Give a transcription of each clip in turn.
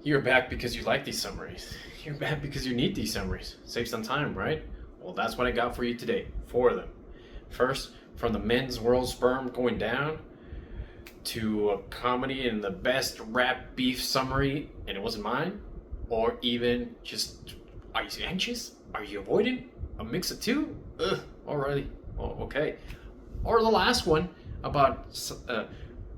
You're back because you like these summaries. You're back because you need these summaries. Save some time, right? Well, that's what I got for you today. 4 of them. First, from the men's world sperm going down to a comedy and the best rap beef summary, and it wasn't mine. Or even just, are you anxious? Are you avoidant? A mix of two? Ugh, alrighty. Well, okay. Or the last one about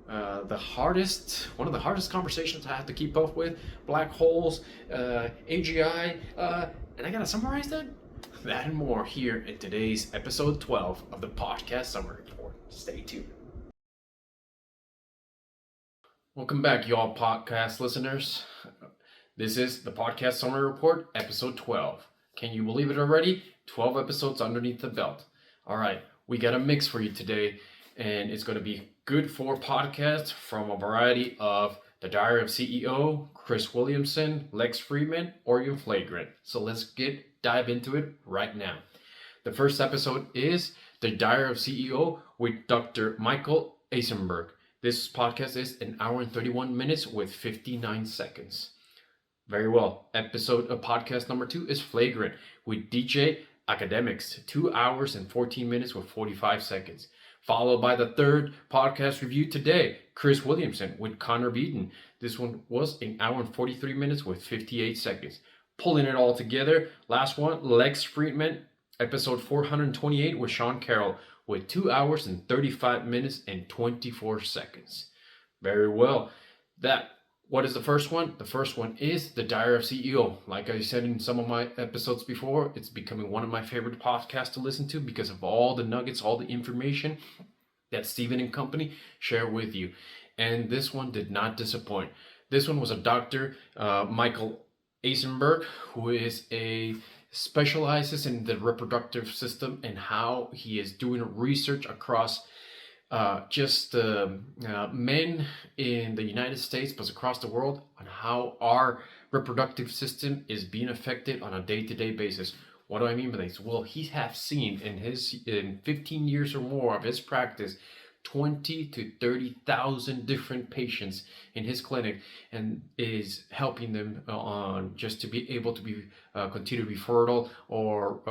one of the hardest conversations I have to keep up with, black holes, AGI, and I gotta summarize that? That and more here in today's episode 12 of the podcast summary report. Stay tuned. Welcome back, y'all podcast listeners. This is the podcast summary report, episode 12. Can you believe it already? 12 episodes underneath the belt. All right, we got a mix for you today, and it's going to be good for podcasts from a variety of The Diary of CEO, Chris Williamson, Lex Friedman, or even Flagrant. So let's dive into it right now. The first episode is The Diary of CEO with Dr. Miachel Eisenberg. This podcast is an hour and 31 minutes with 59 seconds. Very well. Episode of podcast number 2 is Flagrant with DJ Akademiks, 2 hours and 14 minutes with 45 seconds. Followed by the third podcast review today, Chris Williamson with Connor Beaton. This one was an hour and 43 minutes with 58 seconds. Pulling it all together, last one, Lex Friedman, episode 428 with Sean Carroll with 2 hours and 35 minutes and 24 seconds. Very well. What is the first one? The first one is The Diary of CEO. Like I said in some of my episodes before, it's becoming one of my favorite podcasts to listen to because of all the nuggets, all the information that Stephen and company share with you. And this one did not disappoint. This one was a Dr. Miachel Eisenberg, who specializes in the reproductive system and how he is doing research across men in the United States, but across the world, on how our reproductive system is being affected on a day-to-day basis. What do I mean by this? Well, he has seen in 15 years or more of his practice, 20 to 30,000 different patients in his clinic, and is helping them on just to be able to be continue to be fertile or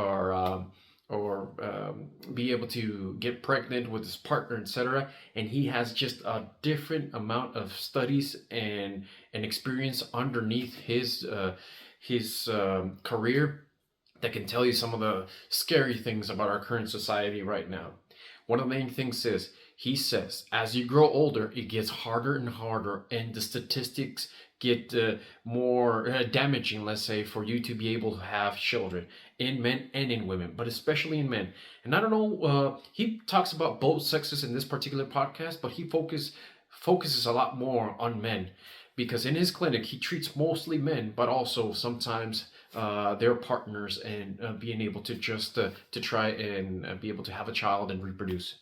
be able to get pregnant with his partner, etc. And he has just a different amount of studies and experience underneath his career that can tell you some of the scary things about our current society right now. One of the main things is, he says, as you grow older, it gets harder and harder, and the statistics get more damaging, let's say, for you to be able to have children in men and in women, but especially in men. And I don't know, he talks about both sexes in this particular podcast, but he focuses a lot more on men, because in his clinic, he treats mostly men, but also sometimes their partners, and being able to just to try and be able to have a child and reproduce.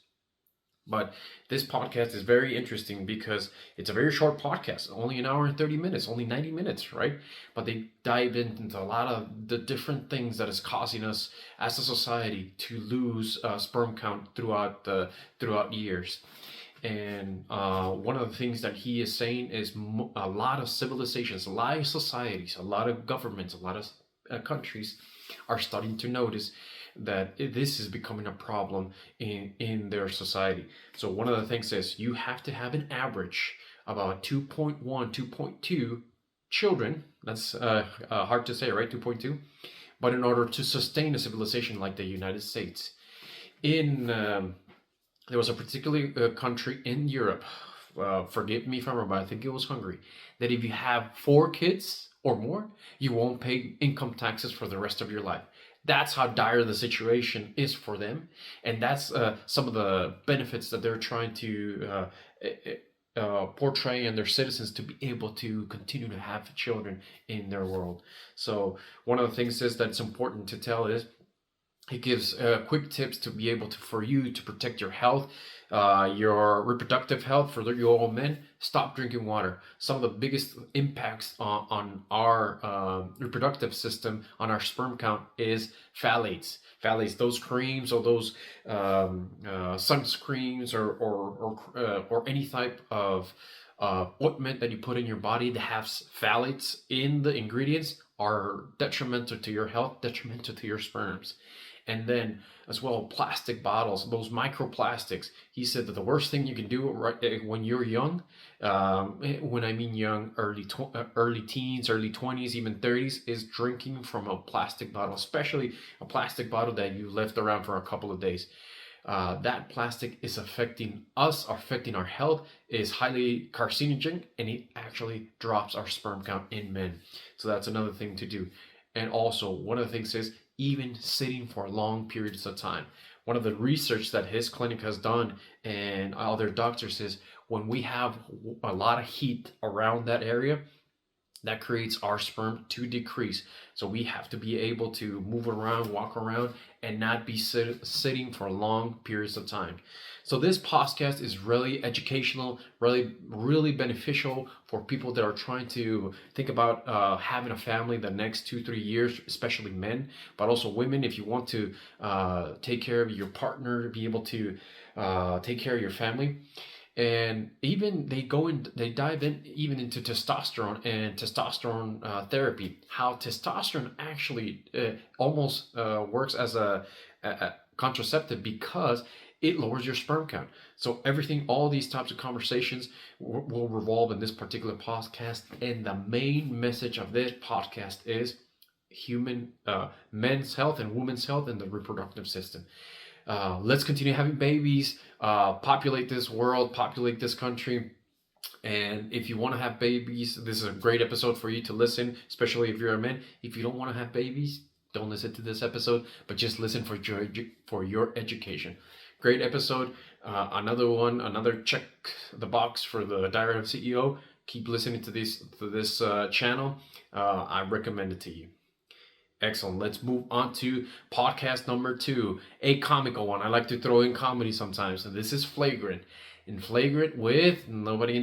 But this podcast is very interesting because it's a very short podcast, only an hour and 30 minutes, only 90 minutes, right? But they dive into a lot of the different things that is causing us as a society to lose sperm count throughout years. And one of the things that he is saying is a lot of civilizations, a lot of societies, a lot of governments, a lot of countries are starting to notice that this is becoming a problem in their society. So one of the things is, you have to have an average about 2.1, 2.2 children. That's hard to say, right? 2.2. But in order to sustain a civilization like the United States, there was a particular country in Europe, forgive me if I'm wrong, but I think it was Hungary, that if you have 4 kids or more, you won't pay income taxes for the rest of your life. That's how dire the situation is for them, and that's some of the benefits that they're trying to portray in their citizens, to be able to continue to have children in their world. So one of the things is that's important to tell is, he gives quick tips to be able to, for you to protect your health, your reproductive health. For you all men, stop drinking water. Some of the biggest impacts on our reproductive system, on our sperm count, is phthalates. Phthalates, those creams or those sunscreens or any type of ointment that you put in your body that has phthalates in the ingredients are detrimental to your health, detrimental to your sperms. And then as well, plastic bottles, those microplastics. He said that the worst thing you can do when you're young, when I mean young, early teens, early 20s, even 30s, is drinking from a plastic bottle, especially a plastic bottle that you left around for a couple of days. That plastic is affecting us, affecting our health, is highly carcinogen, and it actually drops our sperm count in men. So that's another thing to do. And also, one of the things is even sitting for long periods of time. One of the research that his clinic has done and other doctors is when we have a lot of heat around that area, that creates our sperm to decrease. So we have to be able to move around, walk around, and not be sitting for long periods of time. So this podcast is really educational, really beneficial for people that are trying to think about having a family the next 2-3 years, especially men, but also women. If you want to take care of your partner, be able to take care of your family. And even they dive in even into testosterone and testosterone therapy. How testosterone actually almost works as a contraceptive because it lowers your sperm count. So everything, all these types of conversations will revolve in this particular podcast. And the main message of this podcast is men's health and women's health and the reproductive system. Let's continue having babies, populate this world, populate this country. And if you want to have babies, this is a great episode for you to listen, especially if you're a man. If you don't want to have babies, don't listen to this episode, but just listen for your education. Great episode. Another check the box for the Diary of CEO. Keep listening to this channel. I recommend it to you. Excellent. Let's move on to podcast number 2, a comical one. I like to throw in comedy sometimes, and this is Flagrant. In Flagrant with nobody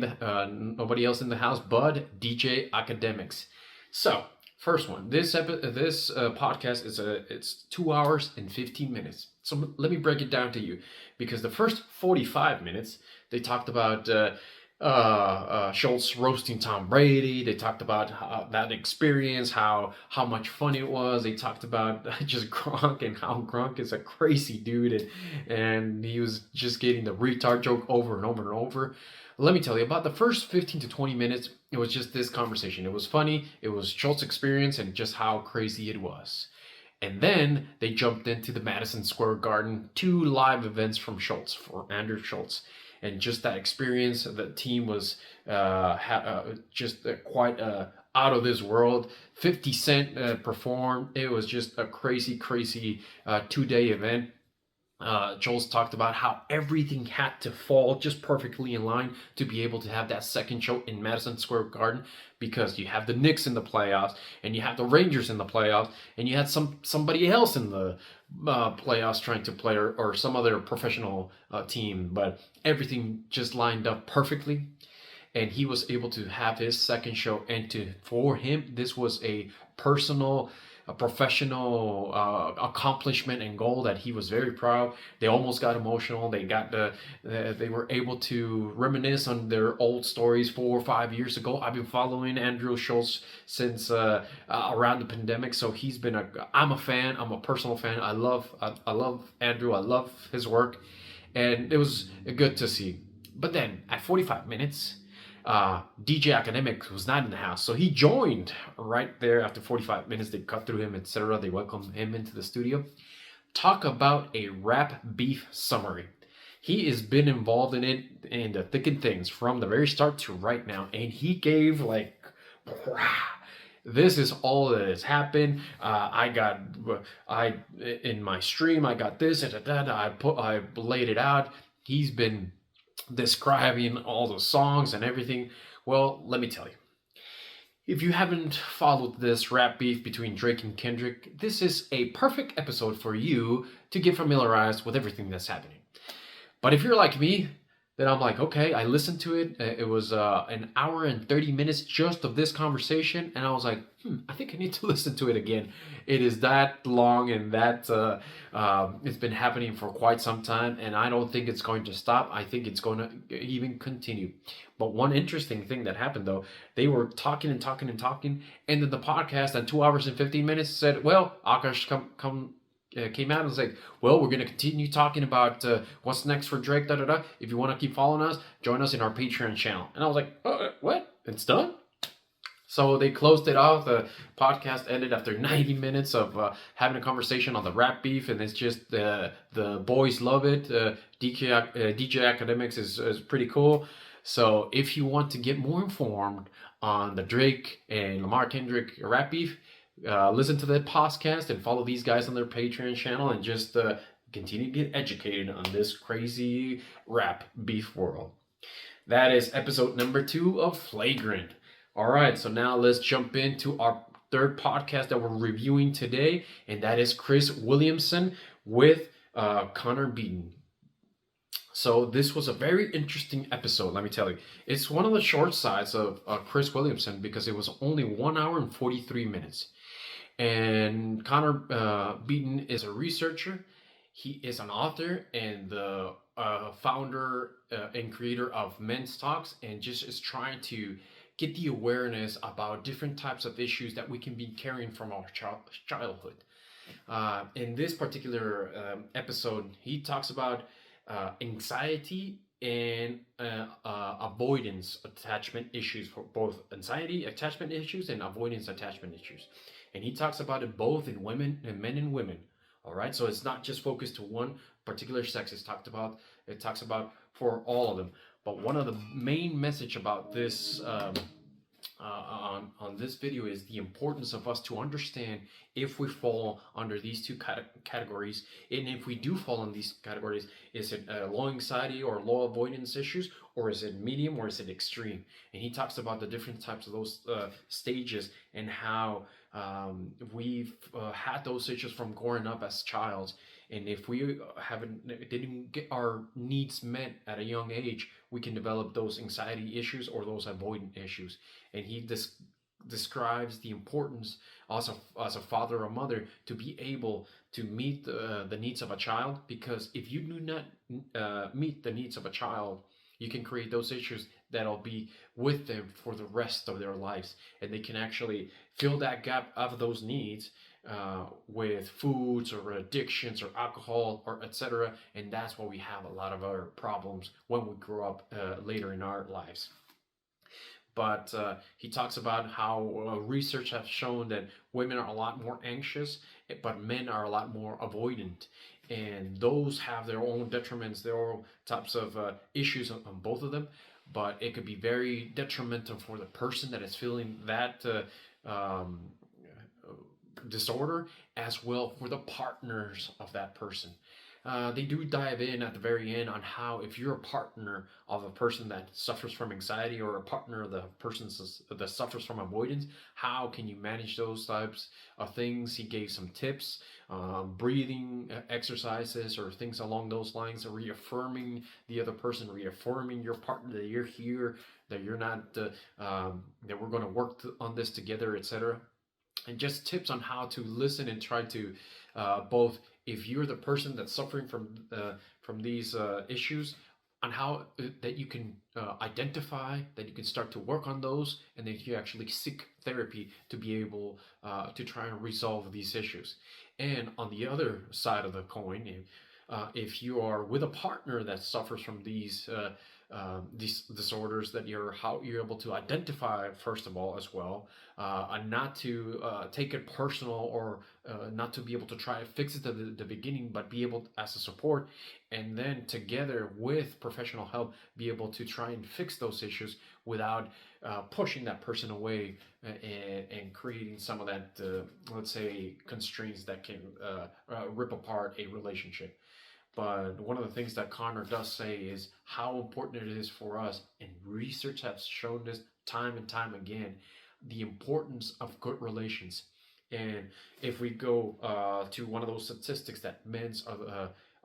else in the house but DJ Akademiks. So first one. This podcast it's 2 hours and 15 minutes. So let me break it down to you, because the first 45 minutes they talked about Schultz roasting Tom Brady. They talked about that experience, how much fun it was. They talked about just Gronk and how Gronk is a crazy dude, and he was just getting the retard joke over and over and over. Let me tell you, about the first 15 to 20 minutes, it was just this conversation. It was funny. It was Schultz's experience and just how crazy it was. And then they jumped into the Madison Square Garden, 2 live events from Schultz, for Andrew Schultz. And just that experience, the team was just quite out of this world. 50 Cent performed. It was just a crazy 2-day event. Joel's talked about how everything had to fall just perfectly in line to be able to have that second show in Madison Square Garden, because you have the Knicks in the playoffs, and you have the Rangers in the playoffs, and you had somebody else in the playoffs trying to play, or some other professional team, but everything just lined up perfectly, and he was able to have his second show. And for him, this was a professional accomplishment and goal that he was very proud. They almost got emotional. They were able to reminisce on their old stories 4 or 5 years ago. I've been following Andrew Schultz since around the pandemic, so I'm a fan. I'm a personal fan. I love Andrew. I love his work, and it was good to see. But then at 45 minutes, DJ Akademiks was not in the house, so he joined right there after 45 minutes. They cut through him, etc. They welcomed him into the studio. Talk about a rap beef summary. He has been involved in it, in the thick and things, from the very start to right now, and he gave this is all that has happened. In my stream, I got this, I laid it out. He's been describing all the songs and everything. Well, let me tell you, if you haven't followed this rap beef between Drake and Kendrick, this is a perfect episode for you to get familiarized with everything that's happening. But if you're like me, Then I'm like, okay, I listened to it. It was an hour and 30 minutes just of this conversation. And I was like, I think I need to listen to it again. It is that long and that it's been happening for quite some time. And I don't think it's going to stop. I think it's going to even continue. But one interesting thing that happened though, they were talking and talking and talking. And then the podcast at 2 hours and 15 minutes said, well, Akash, come came out and was like, well, we're going to continue talking about what's next for Drake, da da da. If you want to keep following us, join us in our Patreon channel. And I was like, what? It's done? So they closed it off. The podcast ended after 90 minutes of having a conversation on the rap beef, and it's just the boys love it. DJ Akademicks is pretty cool. So if you want to get more informed on the Drake and Lamar Kendrick rap beef, listen to that podcast and follow these guys on their Patreon channel and just continue to get educated on this crazy rap beef world. That is episode number 2 of Flagrant. All right, so now let's jump into our third podcast that we're reviewing today, and that is Chris Williamson with Connor Beaton. So this was a very interesting episode, let me tell you. It's one of the short sides of Chris Williamson because it was only 1 hour and 43 minutes. And Connor Beaton is a researcher. He is an author and the founder and creator of Men's Talks, and just is trying to get the awareness about different types of issues that we can be carrying from our childhood. In this particular episode, he talks about anxiety and avoidance attachment issues, for both anxiety attachment issues and avoidance attachment issues. And he talks about it both in women and men and women. All right, so it's not just focused to one particular sex. It talks about for all of them. But one of the main message about this on this video is the importance of us to understand if we fall under these two categories, and if we do fall in these categories, is it low anxiety or low avoidance issues, or is it medium, or is it extreme? And he talks about the different types of those stages and how we've had those issues from growing up as childs. And if we didn't get our needs met at a young age, we can develop those anxiety issues or those avoidant issues. And he describes the importance as a father or mother to be able to meet the needs of a child, because if you do not meet the needs of a child, you can create those issues that'll be with them for the rest of their lives, and they can actually fill that gap of those needs with foods or addictions or alcohol or etc. And that's why we have a lot of our problems when we grow up later in our lives. But he talks about how research has shown that women are a lot more anxious, but men are a lot more avoidant. And those have their own detriments, their own types of issues on both of them. But it could be very detrimental for the person that is feeling that disorder, as well for the partners of that person. They do dive in at the very end on how, if you're a partner of a person that suffers from anxiety, or a partner of the person that suffers from avoidance, how can you manage those types of things? He gave some tips, breathing exercises or things along those lines, of reaffirming the other person, reaffirming your partner that you're here, that you're not, that we're going to work on this together, etc. And just tips on how to listen and try to both, if you're the person that's suffering from these issues, on how that you can identify, that you can start to work on those, and that you actually seek therapy to be able to try and resolve these issues. And on the other side of the coin, if you are with a partner that suffers from these disorders, that you're able to identify first of all as well, and not to take it personal, or not to be able to try to fix it at the beginning, but be able as a support, and then together with professional help be able to try and fix those issues without pushing that person away and creating some of that let's say constraints that can rip apart a relationship. But one of the things that Connor does say is how important it is for us, and research has shown this time and time again, the importance of good relations. And if we go to one of those statistics that men's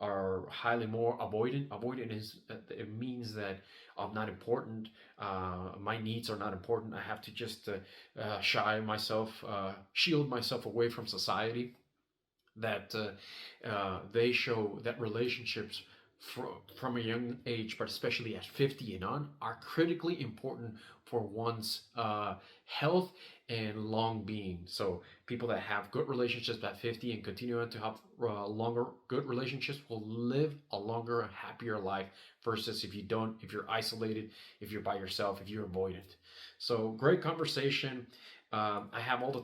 are highly more avoidant. Avoidant is it means that I'm not important. My needs are not important. I have to just shield myself away from society. That they show that relationships from a young age, but especially at 50 and on, are critically important for one's health and long being. So people that have good relationships at 50 and continue on to have longer good relationships will live a longer, happier life versus if you don't, if you're isolated, if you're by yourself, if you're avoidant. So great conversation. I have all the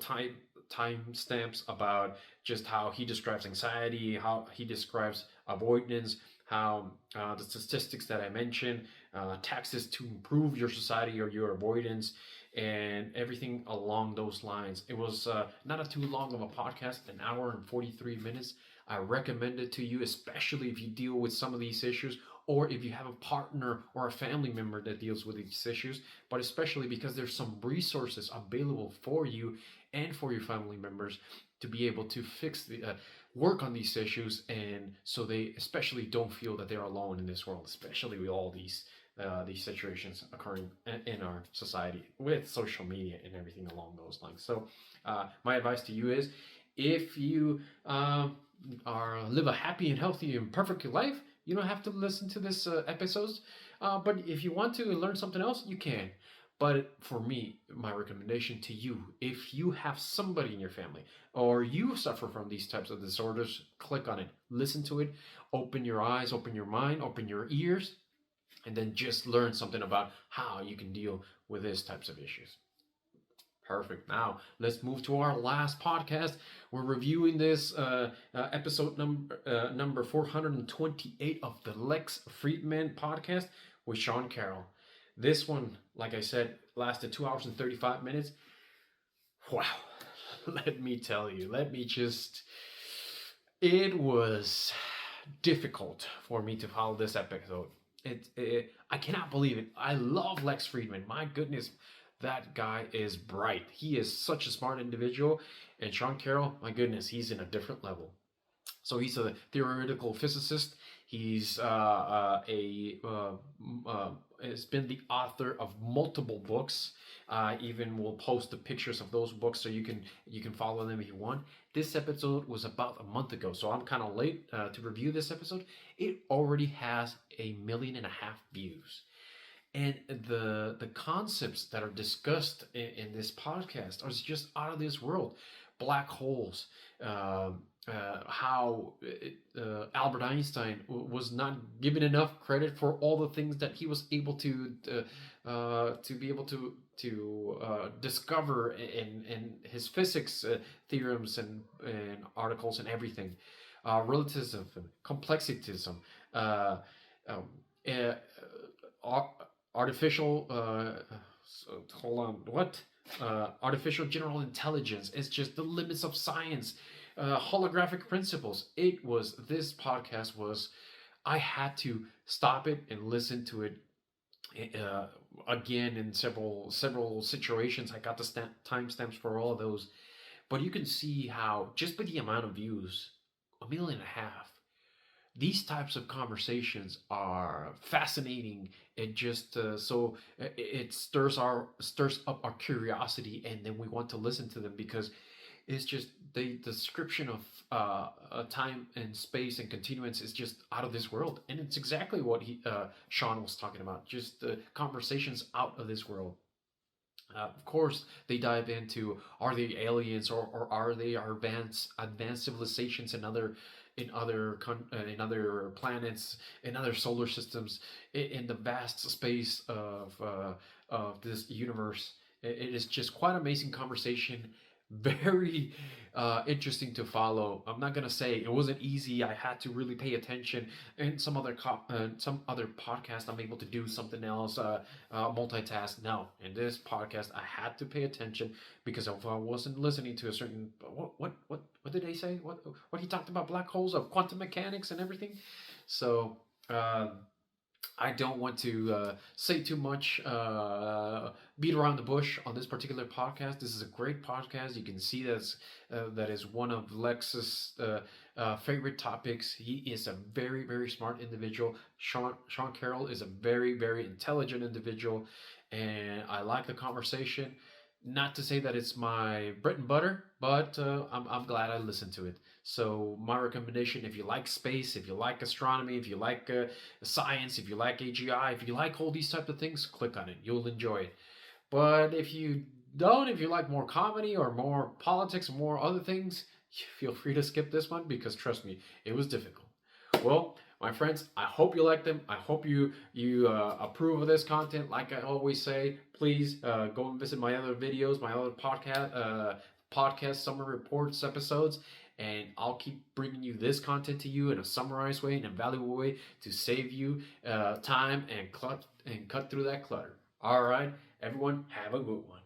time stamps about just how he describes anxiety, how he describes avoidance, how the statistics that I mentioned, taxes to improve your society or your avoidance, and everything along those lines. It was not a too long of a podcast, an hour and 43 minutes. I recommend it to you, especially if you deal with some of these issues, or if you have a partner or a family member that deals with these issues, but especially because there's some resources available for you and for your family members to be able to work on these issues, and so they especially don't feel that they're alone in this world, especially with all these situations occurring in our society with social media and everything along those lines. So my advice to you is, if you live a happy and healthy and perfect life, you don't have to listen to this episodes. But if you want to learn something else, you can. But for me, my recommendation to you, if you have somebody in your family or you suffer from these types of disorders, click on it, listen to it, open your eyes, open your mind, open your ears, and then just learn something about how you can deal with these types of issues. Perfect. Now let's move to our last podcast. We're reviewing this episode number 428 of the Lex Friedman podcast with Sean Carroll. This one, like I said, lasted 2 hours and 35 minutes. Wow. Let me tell you, it was difficult for me to follow this episode. I cannot believe it. I love Lex Friedman. My goodness, that guy is bright. He is such a smart individual. And Sean Carroll, my goodness, he's in a different level. So he's a theoretical physicist. He's has been the author of multiple books. Even will post the pictures of those books so you can follow them if you want. This episode was about a month ago, so I'm kind of late to review this episode. It already has 1.5 million views. And the concepts that are discussed in this podcast are just out of this world. Black holes, how Albert Einstein was not given enough credit for all the things that he was able to be able to discover in his physics theorems and articles and everything. Relativism, complexitism, artificial artificial general intelligence. It's just the limits of science, holographic principles. This podcast was, I had to stop it and listen to it again in several situations. I got the timestamps for all of those, but you can see how just by the amount of views, 1.5 million, these types of conversations are fascinating. It just it stirs up our curiosity, and then we want to listen to them because it's just the description of time and space and continuance is just out of this world, and it's exactly what Sean was talking about. Just conversations out of this world. Of course, they dive into, are they aliens, or are they our advanced civilizations in other planets, in other solar systems, in the vast space of this universe. It is just quite an amazing conversation. Very interesting to follow. I'm not gonna say it wasn't easy. I had to really pay attention. In some other podcast, I'm able to do something else, multitask. No, in this podcast, I had to pay attention because if I wasn't listening to a certain what did they say? What he talked about, black holes, of quantum mechanics and everything. So I don't want to say too much, beat around the bush on this particular podcast. This is a great podcast. You can see that is one of Lex's favorite topics. He is a very, very smart individual. Sean Carroll is a very, very intelligent individual, and I like the conversation. Not to say that it's my bread and butter, but I'm glad I listened to it. So my recommendation, if you like space, if you like astronomy, if you like science, if you like AGI, if you like all these types of things, click on it. You'll enjoy it. But if you don't, if you like more comedy or more politics, more other things, feel free to skip this one because trust me, it was difficult. Well, my friends, I hope you like them. I hope you approve of this content. Like I always say, please go and visit my other videos, my other podcast summer reports episodes, and I'll keep bringing you this content to you in a summarized way, in a valuable way to save you time and cut through that clutter. All right, everyone, have a good one.